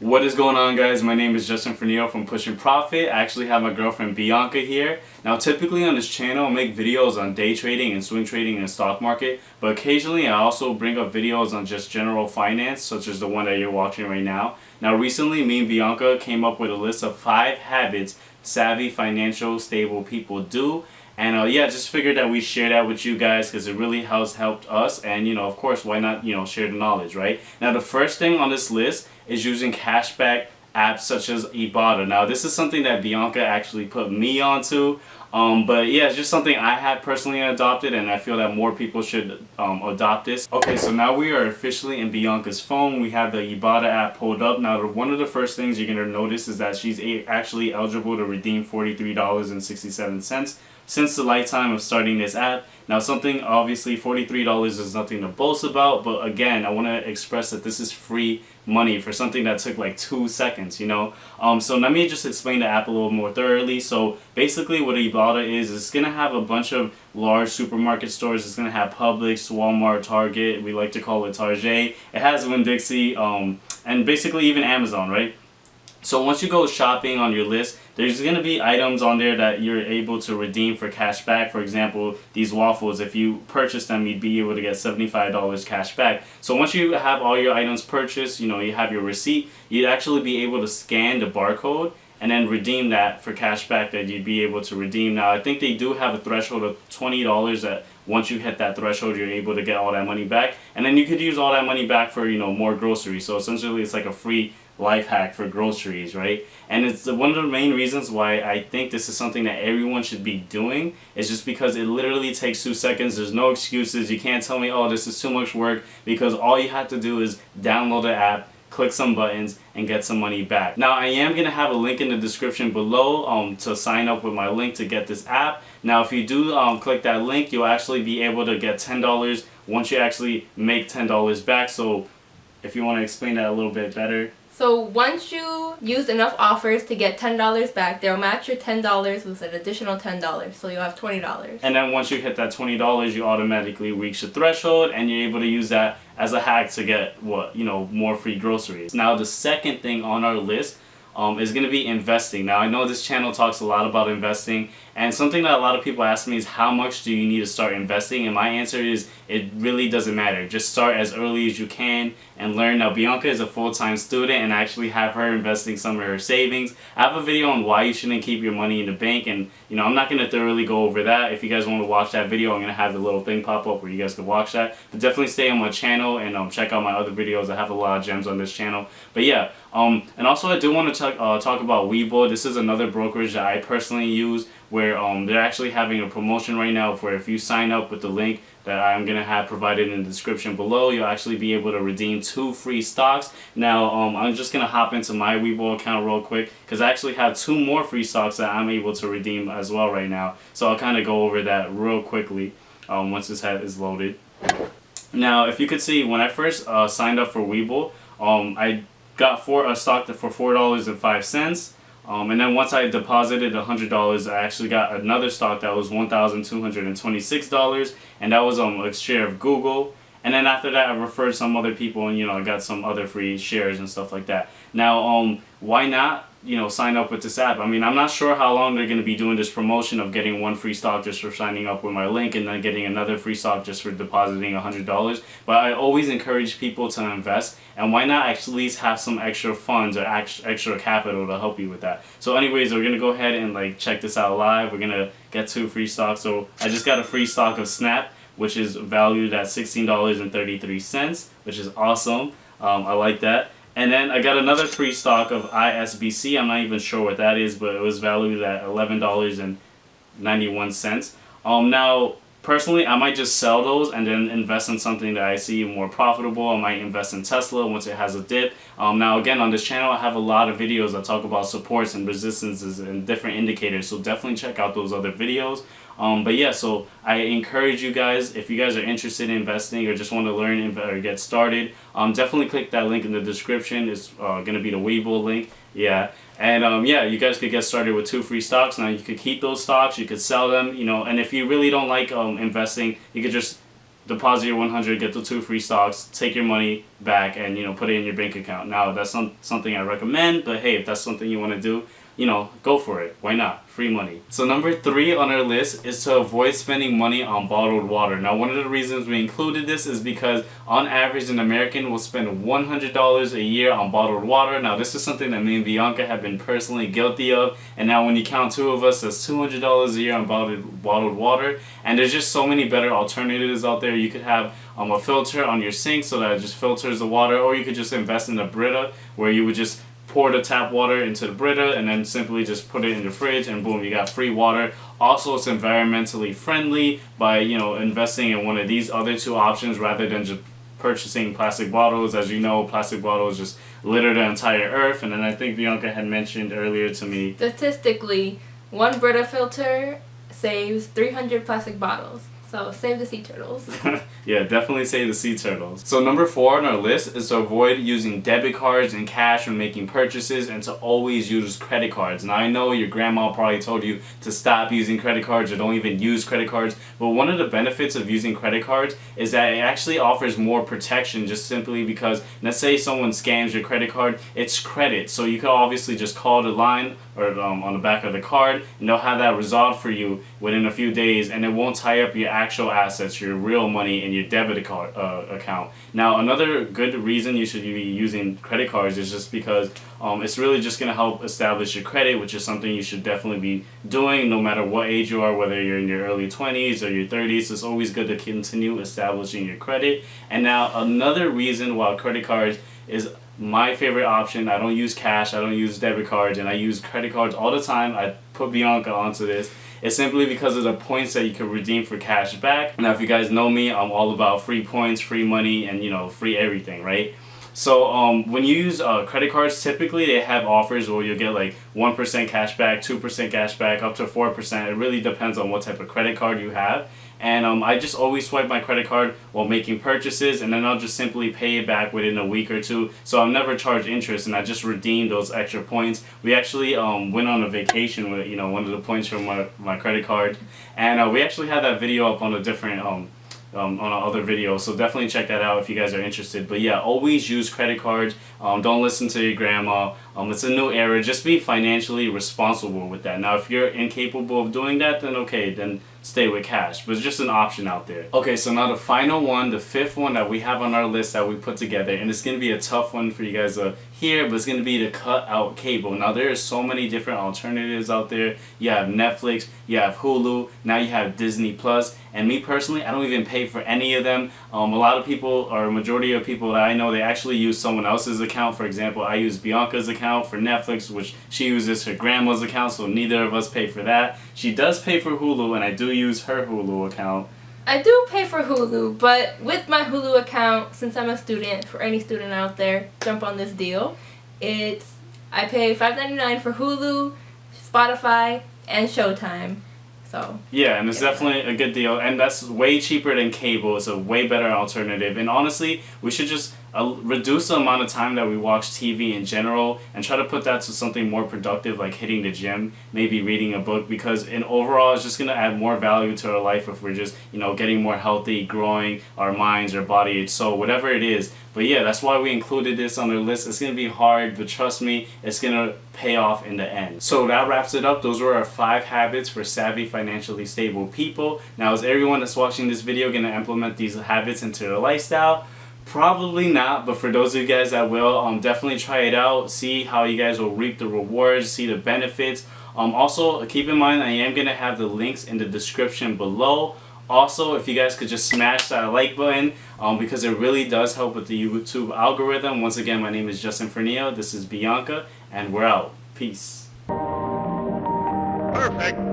What is going on, guys? My name is Justin Furniel from Pushing Profit. I actually have my girlfriend Bianca here. Now typically on this channel I make videos on day trading and swing trading in the stock market, but occasionally I also bring up videos on just general finance, such as the one that you're watching right now. Now recently me and Bianca came up with a list of 5 habits savvy, financial, stable people do. And yeah, just figured that we share that with you guys because it really has helped us. And of course, why not share the knowledge, right? Now the first thing on this list is using cashback apps such as Avada. Now this is something that Bianca actually put me onto. But yeah, it's just something I have personally adopted, and I feel that more people should adopt this. Okay, so now we are officially in Bianca's phone. We have the Avada app pulled up. Now one of the first things you're going to notice is that she's actually eligible to redeem $43.67 since the lifetime of starting this app. Now something, obviously $43 is nothing to boast about, but again, I want to express that this is free money for something that took like 2 seconds, So let me just explain the app a little more thoroughly. So basically what Avada is, it's going to have a bunch of large supermarket stores. It's going to have Publix, Walmart, Target, we like to call it Target. It has Winn-Dixie, and basically even Amazon, right? So once you go shopping on your list, there's going to be items on there that you're able to redeem for cash back. For example, these waffles, if you purchase them, you'd be able to get $75 cash back. So once you have all your items purchased, you have your receipt, you'd actually be able to scan the barcode and then redeem that for cash back that you'd be able to redeem. Now I think they do have a threshold of $20 that once you hit that threshold, you're able to get all that money back. And then you could use all that money back for, more groceries. So essentially it's like a free life hack for groceries, right? And it's one of the main reasons why I think this is something that everyone should be doing, is just because it literally takes 2 seconds. There's no excuses. You can't tell me, oh, this is too much work, because all you have to do is download the app, click some buttons, and get some money back. Now I am going to have a link in the description below to sign up with my link to get this app. Now if you do click that link, you'll actually be able to get $10 once you actually make $10 back. So if you want to explain that a little bit better. So once you use enough offers to get $10 back, they'll match your $10 with an additional $10, so you'll have $20. And then once you hit that $20, you automatically reach the threshold, and you're able to use that as a hack to get more free groceries. Now the second thing on our list is going to be investing. Now I know this channel talks a lot about investing, and something that a lot of people ask me is how much do you need to start investing, and my answer is it really doesn't matter. Just start as early as you can and learn. Now Bianca is a full-time student, and I actually have her investing some of her savings. I have a video on why you shouldn't keep your money in the bank, and I'm not going to thoroughly go over that. If you guys want to watch that video, I'm going to have the little thing pop up where you guys can watch that. But definitely stay on my channel and check out my other videos. I have a lot of gems on this channel. But yeah, and also I do want to talk about Webull. This is another brokerage that I personally use, where they're actually having a promotion right now where if you sign up with the link that I'm going to have provided in the description below, you'll actually be able to redeem 2 free stocks. Now I'm just going to hop into my Webull account real quick, because I actually have 2 more free stocks that I'm able to redeem as well right now. So I'll kind of go over that real quickly once this is loaded. Now if you could see, when I first signed up for Webull, I got a stock for $4.05. And then once I deposited $100, I actually got another stock that was $1,226, and that was a share of Google. And then after that, I referred some other people, and I got some other free shares and stuff like that. Now, why not sign up with this app? I mean, I'm not sure how long they're going to be doing this promotion of getting 1 free stock just for signing up with my link, and then getting another free stock just for depositing $100. But I always encourage people to invest, and why not at least have some extra funds or extra capital to help you with that. So anyways, we're going to go ahead and check this out live. We're going to get 2 free stocks. So I just got a free stock of Snap, which is valued at $16.33, which is awesome. I like that. And then I got another free stock of ISBC. I'm not even sure what that is, but it was valued at $11.91. Now, personally, I might just sell those and then invest in something that I see more profitable. I might invest in Tesla once it has a dip. Now, again, on this channel, I have a lot of videos that talk about supports and resistances and different indicators, so definitely check out those other videos. But yeah, so I encourage you guys, if you guys are interested in investing or just want to learn or get started, definitely click that link in the description. It's going to be the Webull link. Yeah. And yeah, you guys could get started with 2 free stocks. Now you could keep those stocks, you could sell them, and if you really don't like investing, you could just deposit your $100, get the 2 free stocks, take your money, back and, you know, put it in your bank account. Now, that's something I recommend, but hey, if that's something you want to do, you know, go for it. Why not? Free money. So number 3 on our list is to avoid spending money on bottled water. Now, one of the reasons we included this is because on average an American will spend $100 a year on bottled water. Now, this is something that me and Bianca have been personally guilty of, and now when you count 2 of us, that's $200 a year on bottled water. And there's just so many better alternatives out there. You could have a filter on your sink so that it just filters the water, or you could just invest in a Brita where you would just pour the tap water into the Brita and then simply just put it in the fridge, and boom, you got free water. Also, it's environmentally friendly by, you know, investing in one of these other 2 options rather than just purchasing plastic bottles. As you know, plastic bottles just litter the entire earth. And then I think Bianca had mentioned earlier to me, statistically, one Brita filter saves 300 plastic bottles. So save the sea turtles. Yeah, definitely save the sea turtles. So number 4 on our list is to avoid using debit cards and cash when making purchases, and to always use credit cards. Now, I know your grandma probably told you to stop using credit cards or don't even use credit cards, but one of the benefits of using credit cards is that it actually offers more protection, just simply because, let's say someone scams your credit card, it's credit. So you can obviously just call the line or on the back of the card, and they'll have that resolved for you within a few days, and it won't tie up your actual assets, your real money in your debit card account. Now, another good reason you should be using credit cards is just because it's really just going to help establish your credit, which is something you should definitely be doing no matter what age you are, whether you're in your early 20s or your 30s. It's always good to continue establishing your credit. And now, another reason why credit cards is my favorite option. I don't use cash, I don't use debit cards, and I use credit cards all the time. I put Bianca onto this. It's simply because of the points that you can redeem for cash back. Now, if you guys know me, I'm all about free points, free money, and, you know, free everything, right? So when you use credit cards, typically they have offers where you'll get like 1% cash back, 2% cash back, up to 4%. It really depends on what type of credit card you have. And I just always swipe my credit card while making purchases, and then I'll just simply pay it back within a week or 2. So I'll never charge interest, and I just redeem those extra points. We actually went on a vacation with, you know, one of the points from my credit card, and we actually had that video up on a different on other videos, so definitely check that out if you guys are interested. But yeah, always use credit cards. Don't listen to your grandma. It's a new era. Just be financially responsible with that. Now, if you're incapable of doing that, then okay, then stay with cash, but it's just an option out there. Okay, so now the final one, the 5th one that we have on our list that we put together, and it's going to be a tough one for you guys to hear, but it's going to be to cut out cable. Now, there are so many different alternatives out there. You have Netflix, you have Hulu, now you have Disney Plus, and me personally, I don't even pay for any of them. A lot of people, or a majority of people that I know, they actually use someone else's account. For example, I use Bianca's account for Netflix, which she uses her grandma's account, so neither of us pay for that. She does pay for Hulu, and I do use her Hulu account. I do pay for Hulu, but with my Hulu account, since I'm a student, for any student out there, jump on this deal. I pay $5.99 for Hulu, Spotify, and Showtime. So yeah, and it's definitely a good deal, and that's way cheaper than cable. It's a way better alternative, and honestly, we should just reduce the amount of time that we watch TV in general and try to put that to something more productive, like hitting the gym, maybe reading a book, because in overall it's just going to add more value to our life if we're just, you know, getting more healthy, growing our minds, our body, so whatever it is. But yeah, that's why we included this on our list. It's going to be hard, but trust me, it's going to pay off in the end. So that wraps it up. Those were our 5 habits for savvy, financially stable people. Now, is everyone that's watching this video going to implement these habits into their lifestyle? Probably not, but for those of you guys that will, definitely try it out. See how you guys will reap the rewards, see the benefits. Also, keep in mind I am going to have the links in the description below. Also, if you guys could just smash that like button, because it really does help with the YouTube algorithm. Once again, my name is Justin Furniel. This is Bianca, and we're out. Peace. Perfect.